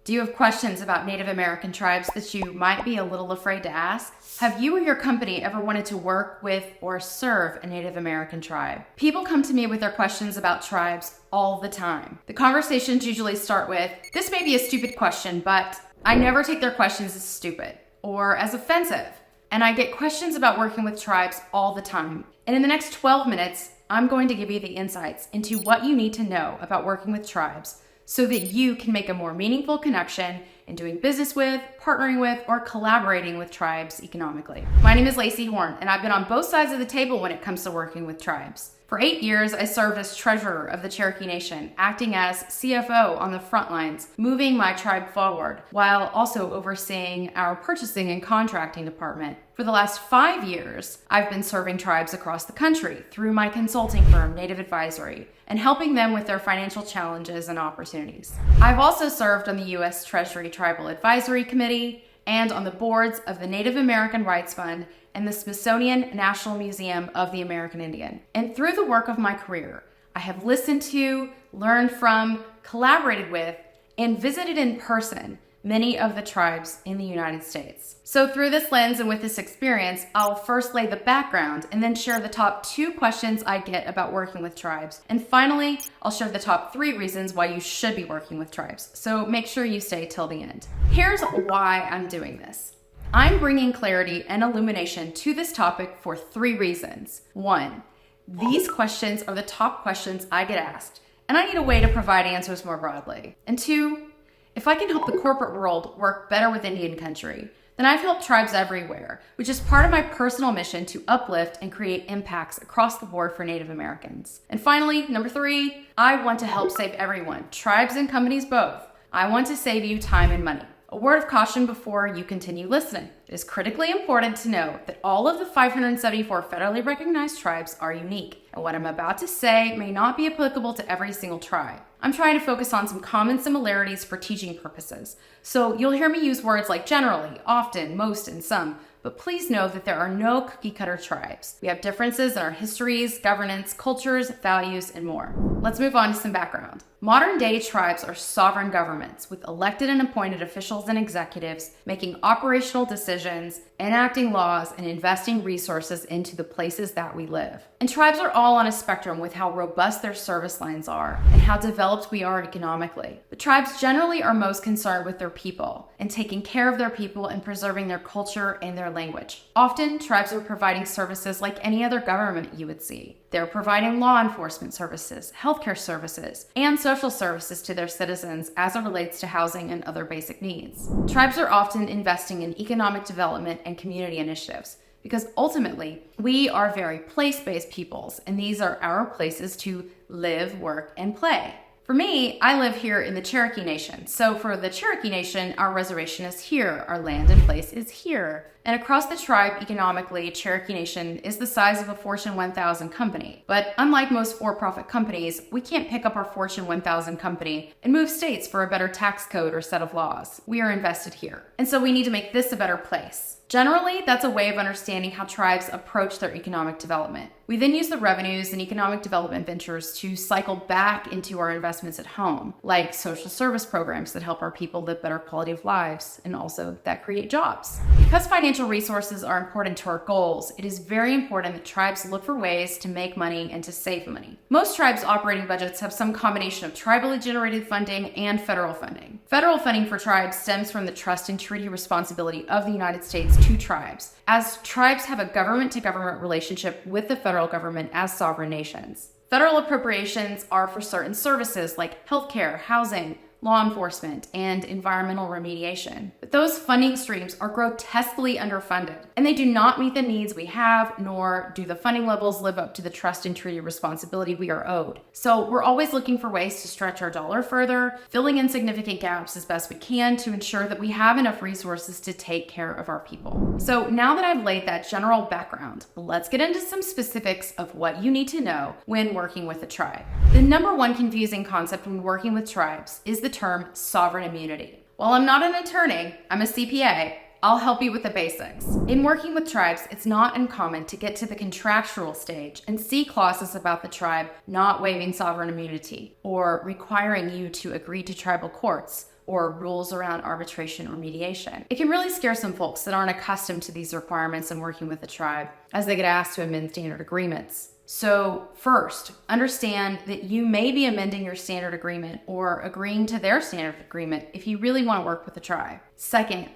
Do you have questions about Native American tribes that you might be a little afraid to ask? Have you or your company ever wanted to work with or serve a Native American tribe? People come to me with their questions about tribes all the time. The conversations usually start with, "This may be a stupid question, but..." I never take their questions as stupid or as offensive. And I get questions about working with tribes all the time. And in the next 12 minutes, I'm going to give you the insights into what you need to know about working with tribes so that you can make a more meaningful connection in doing business with, partnering with, or collaborating with tribes economically. My name is Lacey Horn, and I've been on both sides of the table when it comes to working with tribes. For 8 years, I served as treasurer of the Cherokee Nation, acting as CFO on the front lines, moving my tribe forward, while also overseeing our purchasing and contracting department. For the last 5 years, I've been serving tribes across the country through my consulting firm, Native Advisory, and helping them with their financial challenges and opportunities. I've also served on the U.S. Treasury Tribal Advisory Committee and on the boards of the Native American Rights Fund and the Smithsonian National Museum of the American Indian. And through the work of my career, I have listened to, learned from, collaborated with, and visited in person many of the tribes in the United States. So through this lens and with this experience, I'll first lay the background and then share the top 2 questions I get about working with tribes. And finally, I'll share the top 3 reasons why you should be working with tribes. So make sure you stay till the end. Here's why I'm doing this. I'm bringing clarity and illumination to this topic for 3 reasons. 1, these questions are the top questions I get asked, and I need a way to provide answers more broadly. And 2, if I can help the corporate world work better with Indian country, then I've helped tribes everywhere, which is part of my personal mission to uplift and create impacts across the board for Native Americans. And finally, number 3, I want to help save everyone, tribes and companies both. I want to save you time and money. A word of caution before you continue listening. It is critically important to know that all of the 574 federally recognized tribes are unique, and what I'm about to say may not be applicable to every single tribe. I'm trying to focus on some common similarities for teaching purposes, so you'll hear me use words like generally, often, most, and some, but please know that there are no cookie-cutter tribes. We have differences in our histories, governance, cultures, values, and more. Let's move on to some background. Modern-day tribes are sovereign governments with elected and appointed officials and executives making operational decisions, enacting laws, and investing resources into the places that we live. And tribes are all on a spectrum with how robust their service lines are and how developed we are economically. But tribes generally are most concerned with their people and taking care of their people and preserving their culture and their language. Often, tribes are providing services like any other government you would see. They're providing law enforcement services, healthcare services, and social services to their citizens as it relates to housing and other basic needs. Tribes are often investing in economic development and community initiatives because ultimately we are very place-based peoples, and these are our places to live, work, and play. For me, I live here in the Cherokee Nation. So for the Cherokee Nation, our reservation is here, our land and place is here. And across the tribe, economically, Cherokee Nation is the size of a Fortune 1000 company. But unlike most for-profit companies, we can't pick up our Fortune 1000 company and move states for a better tax code or set of laws. We are invested here. And so we need to make this a better place. Generally, that's a way of understanding how tribes approach their economic development. We then use the revenues and economic development ventures to cycle back into our investments at home, like social service programs that help our people live better quality of lives and also that create jobs. Because financial resources are important to our goals, it is very important that tribes look for ways to make money and to save money. Most tribes' operating budgets have some combination of tribally generated funding and federal funding. Federal funding for tribes stems from the trust and treaty responsibility of the United States to tribes, as tribes have a government-to-government relationship with the federal government as sovereign nations. Federal appropriations are for certain services like healthcare, housing, law enforcement, and environmental remediation. But those funding streams are grotesquely underfunded, and they do not meet the needs we have, nor do the funding levels live up to the trust and treaty responsibility we are owed. So we're always looking for ways to stretch our dollar further, filling in significant gaps as best we can to ensure that we have enough resources to take care of our people. So now that I've laid that general background, let's get into some specifics of what you need to know when working with a tribe. The number one confusing concept when working with tribes is the term sovereign immunity. While I'm not an attorney, I'm a CPA, I'll help you with the basics. In working with tribes, it's not uncommon to get to the contractual stage and see clauses about the tribe not waiving sovereign immunity or requiring you to agree to tribal courts or rules around arbitration or mediation. It can really scare some folks that aren't accustomed to these requirements in working with a tribe, as they get asked to amend standard agreements. So first, understand that you may be amending your standard agreement or agreeing to their standard agreement if you really want to work with the tribe. Second,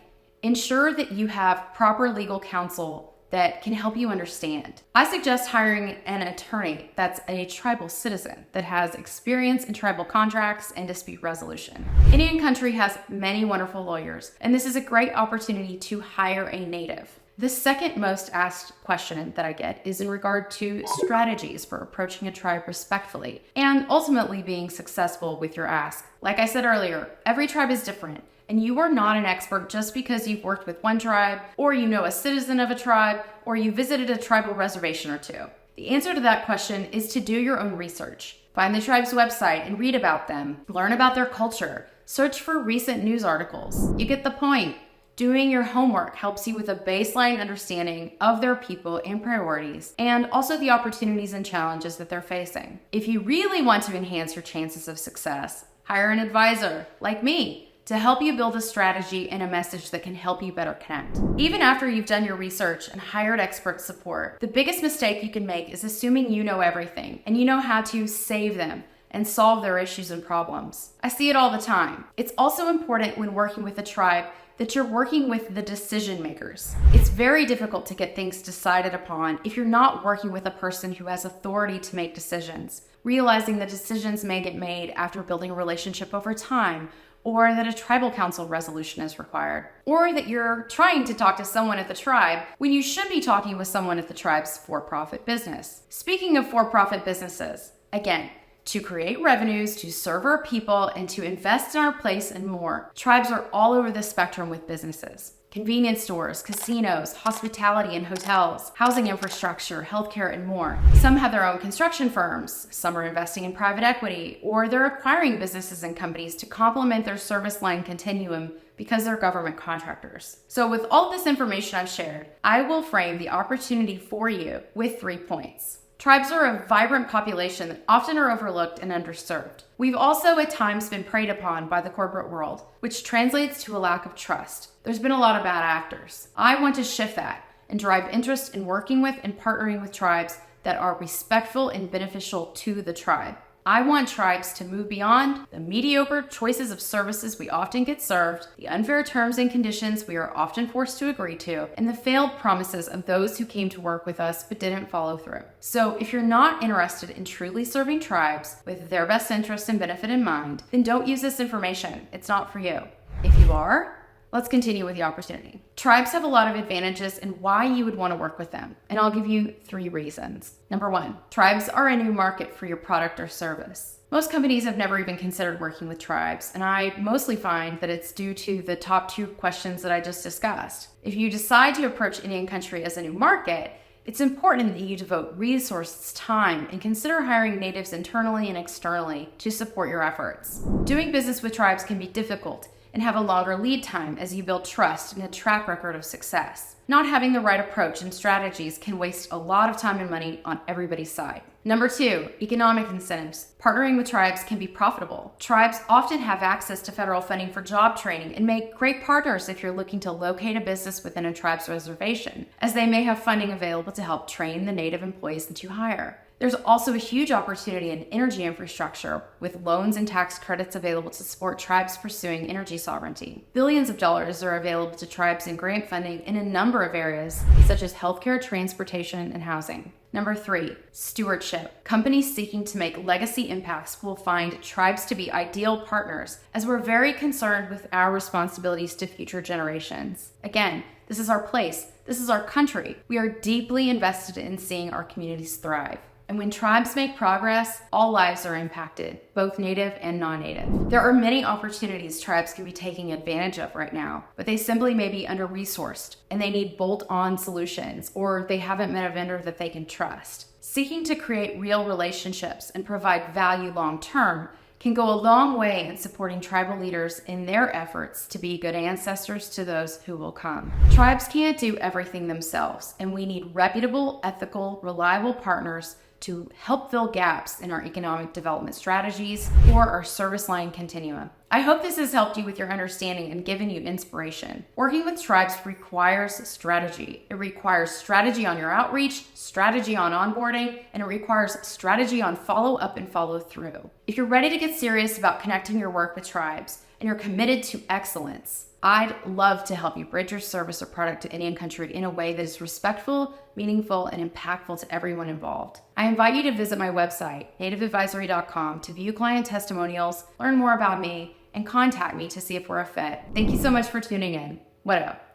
ensure that you have proper legal counsel that can help you understand. I suggest hiring an attorney that's a tribal citizen that has experience in tribal contracts and dispute resolution. Indian country has many wonderful lawyers, and this is a great opportunity to hire a native. The second most asked question that I get is in regard to strategies for approaching a tribe respectfully and ultimately being successful with your ask. Like I said earlier, every tribe is different, and you are not an expert just because you've worked with one tribe, or you know a citizen of a tribe, or you visited a tribal reservation or two. The answer to that question is to do your own research. Find the tribe's website and read about them. Learn about their culture. Search for recent news articles. You get the point. Doing your homework helps you with a baseline understanding of their people and priorities, and also the opportunities and challenges that they're facing. If you really want to enhance your chances of success, hire an advisor like me to help you build a strategy and a message that can help you better connect. Even after you've done your research and hired expert support, the biggest mistake you can make is assuming you know everything and you know how to save them and solve their issues and problems. I see it all the time. It's also important when working with a tribe that you're working with the decision makers. It's very difficult to get things decided upon if you're not working with a person who has authority to make decisions, realizing that decisions may get made after building a relationship over time, or that a tribal council resolution is required, or that you're trying to talk to someone at the tribe when you should be talking with someone at the tribe's for-profit business. Speaking of for-profit businesses, again, to create revenues, to serve our people, and to invest in our place and more, tribes are all over the spectrum with businesses. Convenience stores, casinos, hospitality and hotels, housing infrastructure, healthcare, and more. Some have their own construction firms, some are investing in private equity, or they're acquiring businesses and companies to complement their service line continuum because they're government contractors. So with all this information I've shared, I will frame the opportunity for you with 3 points. Tribes are a vibrant population that often are overlooked and underserved. We've also at times been preyed upon by the corporate world, which translates to a lack of trust. There's been a lot of bad actors. I want to shift that and drive interest in working with and partnering with tribes that are respectful and beneficial to the tribe. I want tribes to move beyond the mediocre choices of services we often get served, the unfair terms and conditions we are often forced to agree to, and the failed promises of those who came to work with us but didn't follow through. So if you're not interested in truly serving tribes with their best interests and benefit in mind, then don't use this information. It's not for you. If you are, let's continue with the opportunity. Tribes have a lot of advantages and why you would want to work with them, and I'll give you 3 reasons. Number 1, tribes are a new market for your product or service. Most companies have never even considered working with tribes, and I mostly find that it's due to the top 2 questions that I just discussed. If you decide to approach Indian country as a new market, it's important that you devote resources, time, and consider hiring natives internally and externally to support your efforts. Doing business with tribes can be difficult and have a longer lead time as you build trust and a track record of success. Not having the right approach and strategies can waste a lot of time and money on everybody's side. Number 2, economic incentives. Partnering with tribes can be profitable. Tribes often have access to federal funding for job training and make great partners if you're looking to locate a business within a tribe's reservation, as they may have funding available to help train the native employees that you hire. There's also a huge opportunity in energy infrastructure, with loans and tax credits available to support tribes pursuing energy sovereignty. Billions of dollars are available to tribes in grant funding in a number of areas, such as healthcare, transportation, and housing. Number 3, stewardship. Companies seeking to make legacy impacts will find tribes to be ideal partners, as we're very concerned with our responsibilities to future generations. Again, this is our place. This is our country. We are deeply invested in seeing our communities thrive. And when tribes make progress, all lives are impacted, both native and non-native. There are many opportunities tribes can be taking advantage of right now, but they simply may be under-resourced and they need bolt-on solutions, or they haven't met a vendor that they can trust. Seeking to create real relationships and provide value long-term can go a long way in supporting tribal leaders in their efforts to be good ancestors to those who will come. Tribes can't do everything themselves, and we need reputable, ethical, reliable partners to help fill gaps in our economic development strategies or our service line continuum. I hope this has helped you with your understanding and given you inspiration. Working with tribes requires strategy. It requires strategy on your outreach, strategy on onboarding, and it requires strategy on follow-up and follow-through. If you're ready to get serious about connecting your work with tribes and you're committed to excellence, I'd love to help you bridge your service or product to Indian country in a way that is respectful, meaningful, and impactful to everyone involved. I invite you to visit my website, nativeadvisory.com, to view client testimonials, learn more about me, and contact me to see if we're a fit. Thank you so much for tuning in. What up?